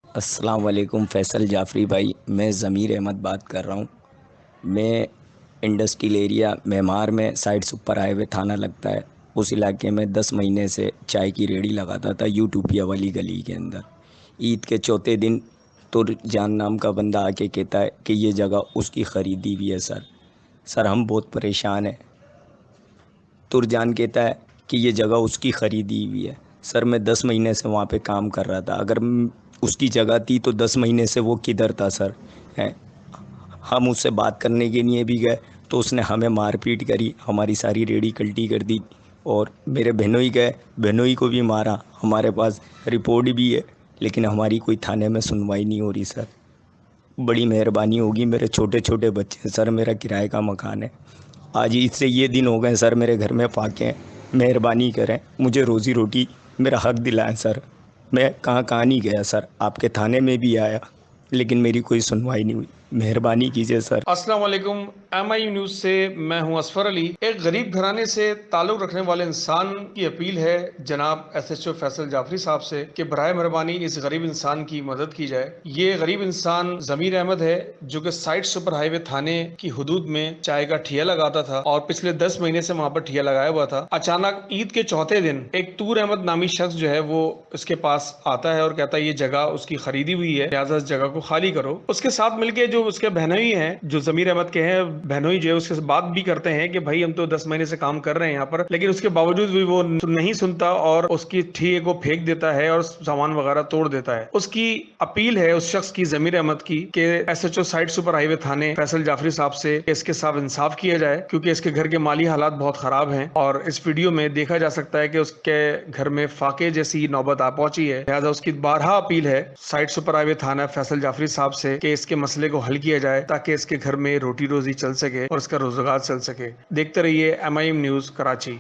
अस्सलाम वालेकुम फैसल जाफ़री भाई, मैं ज़मीर अहमद बात कर रहा हूँ। मैं इंडस्ट्रियल एरिया मेमार में साइड सुपर हाईवे थाना लगता है, उस इलाके में 10 महीने से चाय की रेहड़ी लगाता था यूटोपिया वाली गली के अंदर। ईद के चौथे दिन तुरजान नाम का बंदा आके कहता है कि ये जगह उसकी ख़रीदी हुई है सर। सर हम बहुत परेशान हैं। तुरजान कहता है कि ये जगह उसकी ख़रीदी हुई है। सर मैं 10 महीने से वहाँ पे काम कर रहा था, अगर उसकी जगह थी तो 10 महीने से वो किधर था सर? हैं, हम उससे बात करने के लिए भी गए तो उसने हमें मारपीट करी, हमारी सारी रेहड़ी कल्टी कर दी और मेरे बहनोई गए, बहनोई को भी मारा। हमारे पास रिपोर्ट भी है, लेकिन हमारी कोई थाने में सुनवाई नहीं हो रही सर। बड़ी मेहरबानी होगी, मेरे छोटे छोटे बच्चे हैं सर, मेरा किराए का मकान है। आज इससे ये दिन हो गए सर, मेरे घर में फाके हैं। मेहरबानी करें, मुझे रोज़ी रोटी मेरा हक दिलाएं सर। मैं कहाँ कहाँ नहीं गया सर, आपके थाने में भी आया, लेकिन मेरी कोई सुनवाई नहीं हुई। मेहरबानी कीजिए सर। अस्सलाम वालेकुम। MI न्यूज़ से मैं हूं असफर अली। एक गरीब घराने से ताल्लुक रखने वाले इंसान की अपील है जनाब SHO फैसल जाफरी साहब से कि बराए मेहरबानी इस गरीब इंसान की मदद की जाए। ये गरीब इंसान ज़मीर अहमद है जो कि साइड सुपर हाईवे थाने की हदूद में चाय का ठिया लगाता था और पिछले 10 महीने से वहां पर ठिया लगाया हुआ था। अचानक ईद के चौथे दिन एक तूर अहमद नामी शख्स जो है वो इसके पास आता है और कहता है ये जगह उसकी खरीदी हुई है, लिहाजा इस जगह को खाली करो। उसके साथ मिलके जो उसके बहनोई हैं, जो ज़मीर अहमद के हैं, बहनोई जो है उसके बात भी करते हैं कि भाई हम तो 10 महीने से काम कर रहे हैं यहाँ पर, लेकिन उसके बावजूद भी वो नहीं सुनता और उसकी ठिये को फेंक देता है और सामान वगैरह तोड़ देता है। उसकी अपील है उस शख्स की, ज़मीर अहमद की, कि SHO साइड सुपर हाईवे थाने फैसल जाफरी साहब से इसके साथ इंसाफ किया जाए, क्योंकि इसके घर के माली हालात बहुत खराब हैं और इस वीडियो में देखा जा सकता है कि उसके घर में फाके जैसी नौबत आ पहुंची है। लिहाजा उसकी बारहा अपील है साइड सुपर हाईवे थाना फैसल जाफरी साहब से कि इसके मसले को हल किया जाए ताकि इसके घर में रोटी रोजी चल सके और इसका रोजगार चल सके। देखते रहिए MI न्यूज़ कराची।